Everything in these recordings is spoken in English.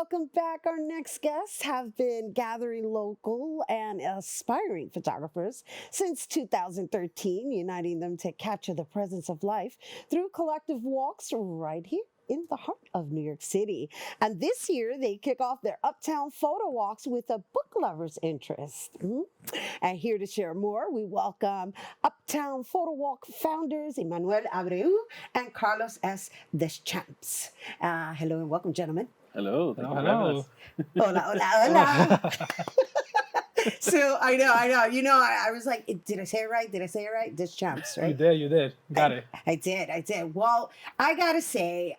welcome back. Our next guests have been gathering local and aspiring photographers since 2013, uniting them to capture the presence of life through collective walks right here in the heart of New York City. And this year, they kick off their Uptown Photowalks with a book lover's interest. And here to share more, we welcome Uptown Photowalk founders Emmanuel Abreu and Carlos S. Deschamps. Hello and welcome, gentlemen. Hello. Hello. Hola, hola, hola. So I know. You know, I was like, did I say it right? Deschamps, right? You did. Got it. I did. Well, I gotta say,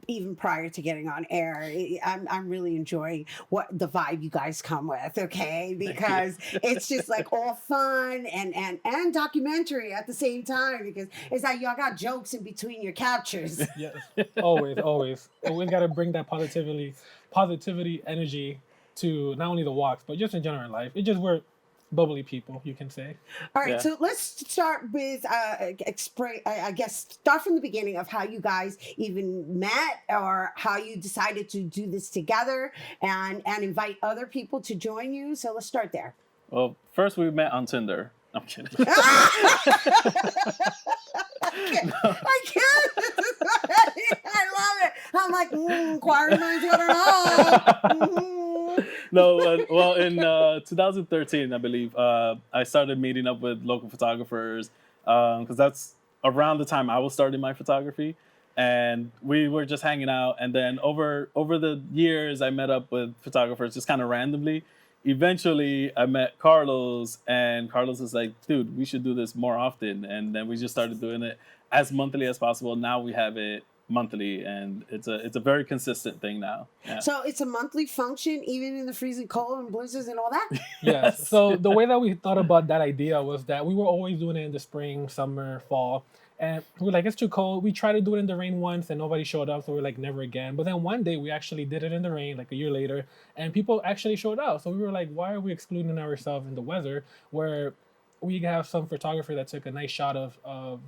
even prior to getting on air, I'm really enjoying what the vibe you guys come with, okay? Because it's just like all fun and documentary at the same time. Because it's like y'all got jokes in between your captures. Yes. Always. Always gotta bring that positivity energy to not only the walks, but just in general in life. It's just we're bubbly people, you can say. All right, Yeah. so let's start with, I guess, start from the beginning of how you guys even met or how you decided to do this together and invite other people to join you. So let's start there. Well, first we met on Tinder. I'm kidding. I can't. I love it. I'm like, inquiring minds want to know. No, well, in 2013, I believe, I started meeting up with local photographers because that's around the time I was starting my photography. And we were just hanging out. And then over the years, I met up with photographers just kind of randomly. Eventually, I met Carlos, and Carlos is like, dude, we should do this more often. And then we just started doing it as monthly as possible. Now we have it monthly, and it's a very consistent thing now. Yeah. So it's a monthly function, even in the freezing cold and blizzards and all that? Yes. So the way that we thought about that idea was that we were always doing it in the spring, summer, fall. And we were like, it's too cold. We tried to do it in the rain once and nobody showed up. So we're like, never again. But then one day we actually did it in the rain, like a year later, and people actually showed up. So we were like, why are we excluding ourselves in the weather where we have some photographer that took a nice shot of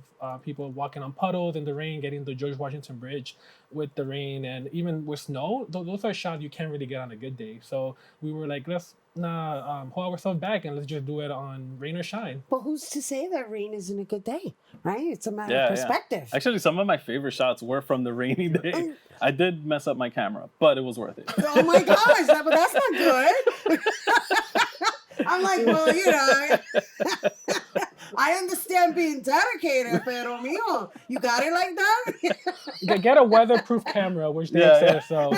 people walking on puddles in the rain, getting the George Washington Bridge with the rain, and even with snow. Those are shots you can't really get on a good day. So we were like, let's hold ourselves back and let's just do it on rain or shine. But who's to say that rain isn't a good day, right? It's a matter Yeah, of yeah. perspective. Actually, some of my favorite shots were from the rainy day. I did mess up my camera, but it was worth it. Oh my gosh, but that's not good. I'm like, well, you know, I understand being dedicated, pero mijo, you got it like that? Get a weatherproof camera, which they exist. So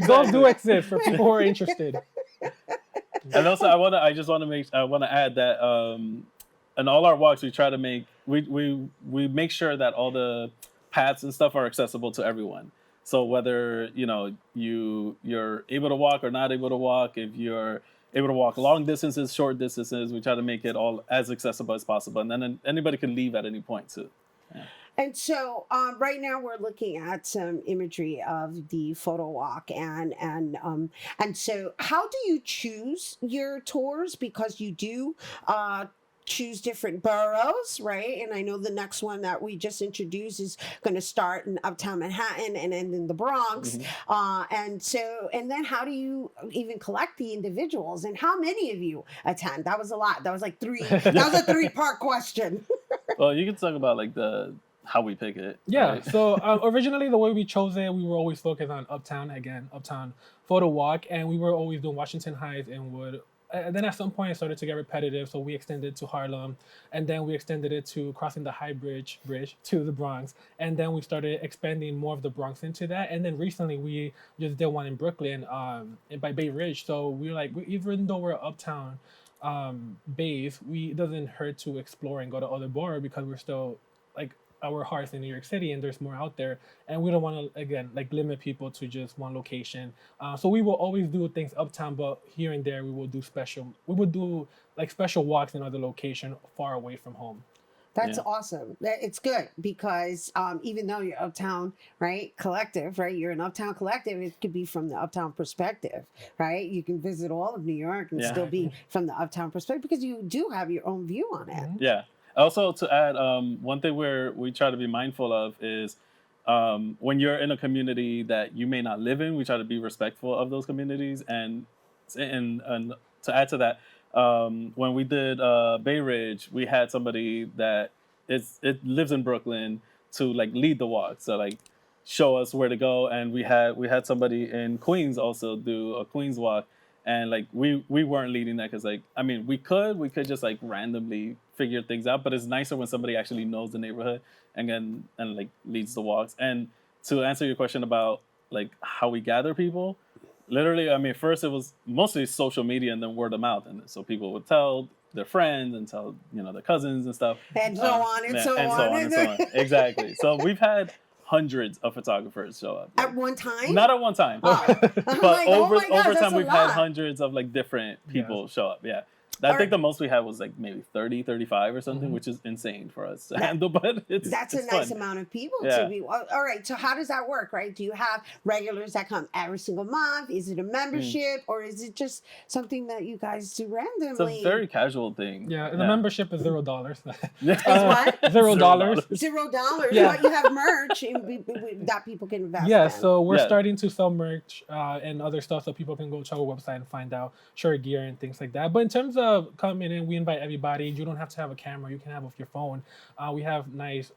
those do exist for people who are interested. And also, I want to add that in all our walks, we try to make we make sure that all the paths and stuff are accessible to everyone. So whether you're able to walk or not able to walk, if you're able to walk long distances, short distances, we try to make it all as accessible as possible, and then anybody can leave at any point too. Yeah. And so right now we're looking at some imagery of the photo walk, and so how do you choose your tours? Because you do choose different boroughs, right? And I know the next one that we just introduced is going to start in Uptown Manhattan and end in the Bronx. And then how do you even collect the individuals, and how many of you attend? That was a lot. That was like that was a 3-part question. Well, you can talk about like how we pick it. Yeah. Right? So originally the way we chose it, we were always focused on Uptown Photo Walk, and we were always doing Washington Heights and Wood. And then at some point it started to get repetitive, so we extended to Harlem, and then we extended it to crossing the High Bridge to the Bronx, and then we started expanding more of the Bronx into that. And then recently we just did one in Brooklyn, by Bay Ridge. So we were like, even though we're Uptown base, it doesn't hurt to explore and go to other boroughs because we're still like our hearts in New York City, and there's more out there, and we don't want to again like limit people to just one location. So we will always do things uptown, but here and there we will do special walks in other location far away from home. That's awesome. It's good because even though you're Uptown, right, collective, right, you're an Uptown collective, it could be from the Uptown perspective, right? You can visit all of New York and still be from the Uptown perspective because you do have your own view on it. Yeah. Also, to add, one thing we try to be mindful of is when you're in a community that you may not live in, we try to be respectful of those communities. And to add to that, when we did Bay Ridge, we had somebody that it lives in Brooklyn to like lead the walk, so like show us where to go. And we had somebody in Queens also do a Queens walk, and like we weren't leading that because like I mean we could just like randomly figure things out, but it's nicer when somebody actually knows the neighborhood and like leads the walks. And to answer your question about like how we gather people, literally, I mean, first it was mostly social media and then word of mouth, and so people would tell their friends and tell their cousins and stuff, And so on and so on. and so on. Exactly. So we've had hundreds of photographers show up. At one time? Not at one time, Oh. but I'm like, oh over my gosh, that's time a we've had lot. hundreds of like different people show up. Yeah. I think the most we had was like maybe 30, 35 or something, which is insane for us to handle, but That's it's a nice fun. amount of people Yeah. to be. All right, so how does that work, right? Do you have regulars that come every single month? Is it a membership or is it just something that you guys do randomly? It's a very casual thing. Yeah, the membership is $0. It's what? $0. $0. Yeah. But you have merch that people can invest Yeah, in. so we're starting to sell merch and other stuff so people can go to our website and find out shirt gear and things like that. But in terms of coming in, we invite everybody. You don't have to have a camera. You can have it with your phone. We have nice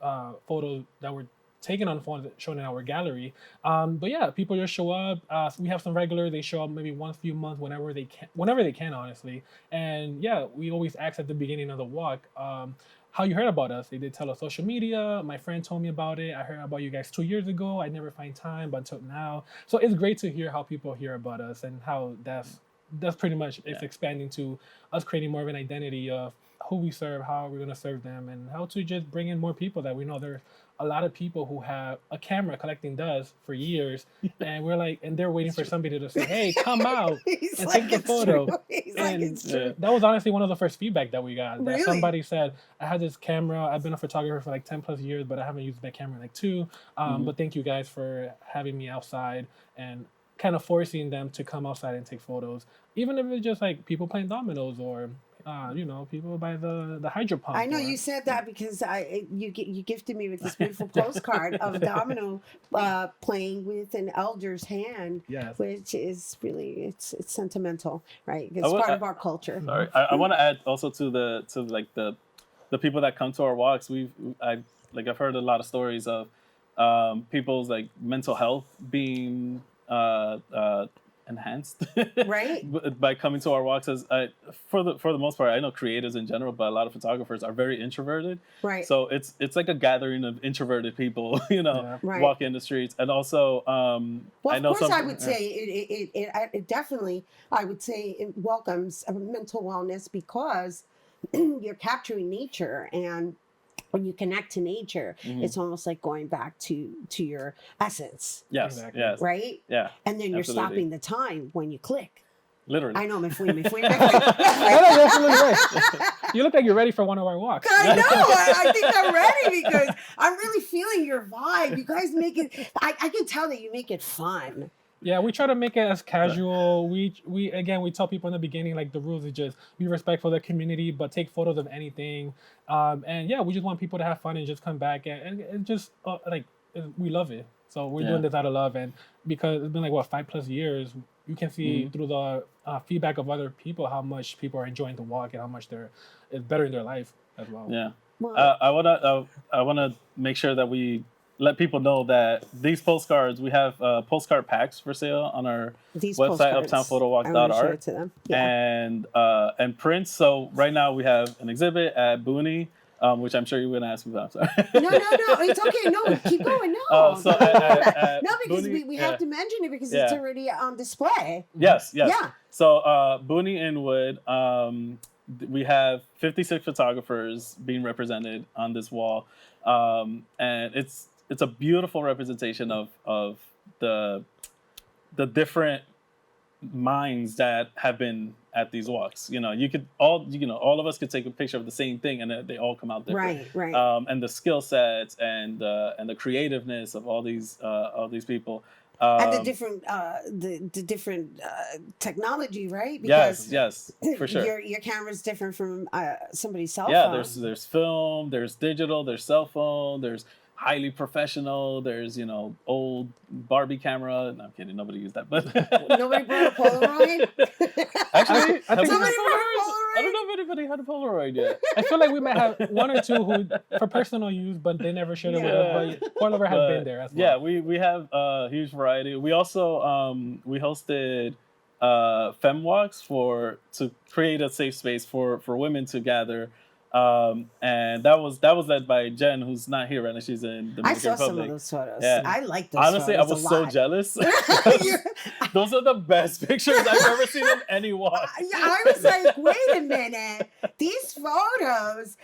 photos that were taken on phones shown in our gallery. But yeah, people just show up. We have some regulars. They show up maybe once a few months, whenever they can, honestly. And yeah, we always ask at the beginning of the walk, how you heard about us. They did tell us social media. My friend told me about it. I heard about you guys 2 years ago. I never find time, but until now. So it's great to hear how people hear about us and how that's pretty much it's expanding to us creating more of an identity of who we serve, how we're going to serve them, and how to just bring in more people that we know. There's a lot of people who have a camera collecting dust for years, and we're like, and they're waiting for somebody to say, "Hey, come out and take the photo." And that was honestly one of the first feedback that we got. That somebody said, "I had this camera. I've been a photographer for like 10 plus years, but I haven't used that camera in like 2. But thank you guys for having me outside and kind of forcing them to come outside and take photos, even if it's just like people playing dominoes or people by the hydro pump. I know you said that because you gifted me with this beautiful postcard of domino playing with an elder's hand, which is really it's sentimental, right? It's part of our culture. Sorry, I want to add also to the people that come to our walks. I've heard a lot of stories of people's like mental health being enhanced right by coming to our walks. As for the most part, I know creatives in general, but a lot of photographers are very introverted, right? So it's like a gathering of introverted people walking in the streets. And also well, I know of course I would some, say it definitely, I would say it welcomes mental wellness because you're capturing nature, and when you connect to nature, it's almost like going back to your essence. Yes, exactly. yes. Right? Yeah. And then you're stopping the time when you click. Literally. I know, me fui. You look like you're ready for one of our walks. I know. I think I'm ready because I'm really feeling your vibe. You guys make it, I can tell that you make it fun. Yeah, we try to make it as casual. We tell people in the beginning, like, the rules is just be respectful of the community, but take photos of anything. And yeah, we just want people to have fun and just come back and just we love it. So we're doing this out of love, and because it's been like 5+ years, you can see through the feedback of other people how much people are enjoying the walk and how much it's better in their life as well. Yeah, I wanna make sure that we let people know that these postcards, we have postcard packs for sale on our website, uptownphotowalk.art, and prints. So right now we have an exhibit at Booney, which I'm sure you were going to ask me about. I'm sorry. No, it's okay. No, keep going. No, so no, because Booney, we have to mention it because it's already on display. Yes. Yeah. So Booney Inwood, we have 56 photographers being represented on this wall, and it's a beautiful representation of the different minds that have been at these walks. All of us could take a picture of the same thing, and they all come out different. Right. And the skill sets and the creativeness of all these people. And the different technology, right? Because yes, for sure. Your camera's different from somebody's cell phone. Yeah, there's film, there's digital, there's cell phone, there's highly professional. There's, you know, old Barbie camera. No, I'm kidding. Nobody used that, but Nobody brought a Polaroid. actually, I have we think had Somebody brought a Polaroids? Polaroid. I don't know if anybody had a Polaroid yet. I feel like we might have one or two who for personal use, but they never shared it with us. But Coilover had been there as well. Yeah, we have a huge variety. We also we hosted fem walks to create a safe space for women to gather. And that was led by Jen, who's not here right now. She's in the I Dominican saw some of Republic. those photos. Yeah. I like those Honestly, I photos was a so lot. jealous. You're- Those are the best pictures I've ever seen of any walk. I was like, wait a minute. These photos,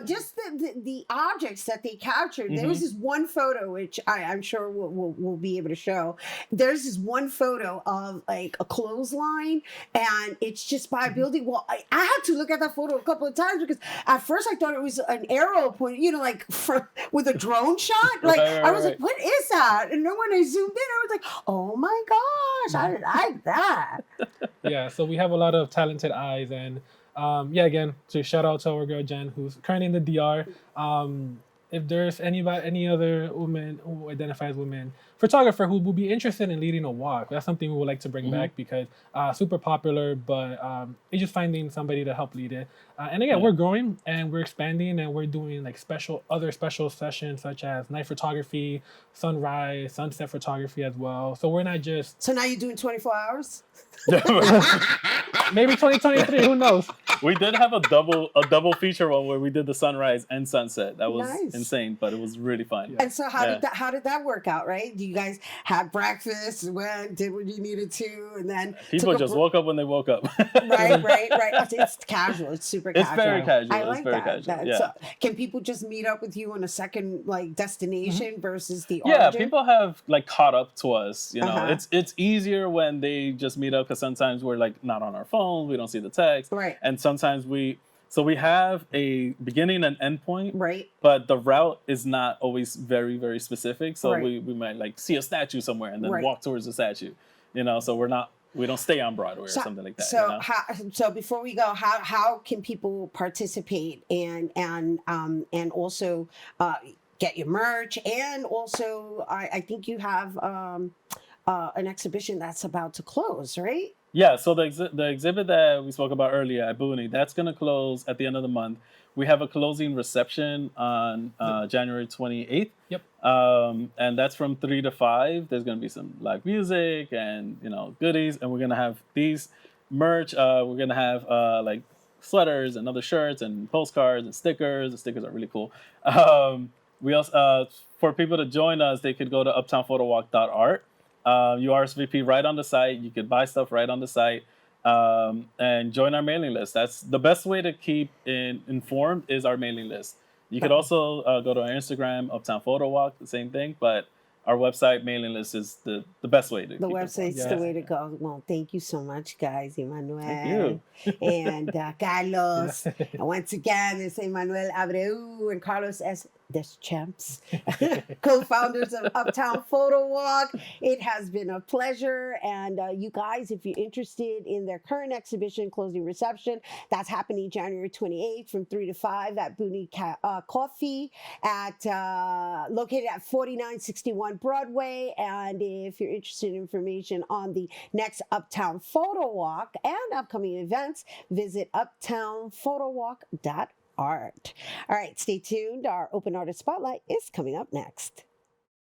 just the objects that they captured. There was this one photo, which I'm sure we'll be able to show. There's this one photo of like a clothesline, and it's just by a building. Well, I had to look at that photo a couple of times because at first I thought it was an arrow point, you know, like with a drone shot. Like I was like, what is that? And then when I zoomed in, I was like, oh my gosh, I like that. Yeah, so we have a lot of talented eyes, and yeah, again, to shout out to our girl Jen, who's currently in the DR. If there's any other woman who identifies women photographer who would be interested in leading a walk, that's something we would like to bring back because super popular, but it's just finding somebody to help lead it. And again, we're growing and we're expanding, and we're doing like other special sessions such as night photography, sunrise, sunset photography as well. So we're not just So now you're doing 24 hours? maybe 2023, who knows? We did have a double feature one where we did the sunrise and sunset. That was Nice. insane, but it was really fun. And so how did that work out, right? You guys had breakfast, did what you needed to, and then People just woke up when they woke up. right. It's casual. It's super It's casual. very casual. I It's like very that. casual, yeah. So, can people just meet up with you on a second like destination versus the Yeah, origin? people have like caught up to us. You know, Uh-huh. it's easier when they just meet up because sometimes we're like not on our phones, we don't see the text, Right. and sometimes we have a beginning and end point, Right. but the route is not always very, very specific. So Right. we might like see a statue somewhere and then Right. walk towards the statue. You know, so we don't stay on Broadway or something like that. So you know? so before we go, how can people participate and also get your merch, and also I think you have an exhibition that's about to close, right? Yeah, so the exhibit that we spoke about earlier at Booney, that's going to close at the end of the month. We have a closing reception on January 28th. Yep. And that's from 3 to 5. There's going to be some live music and, you know, goodies. And we're going to have these merch. We're going to have like sweaters and other shirts and postcards and stickers. The stickers are really cool. We also, for people to join us, they could go to uptownphotowalk.art. You RSVP right on the site. You could buy stuff right on the site, and join our mailing list. That's the best way to keep informed is our mailing list. You could also go to our Instagram, Uptown Photowalk, the same thing. But our website mailing list is the best way to The keep website's informed. the way to go. Well, thank you so much, guys. Emmanuel Thank you. and Carlos. And once again, it's Emmanuel Abreu and Carlos S. Deschamps, co-founders of Uptown Photowalk. It has been a pleasure. And you guys, if you're interested in their current exhibition, closing reception, that's happening January 28th from 3 to 5 at Booney Coffee located at 4961 Broadway. And if you're interested in information on the next Uptown Photowalk and upcoming events, visit uptownphotowalk.art. All right, stay tuned. Our Open Artist Spotlight is coming up next.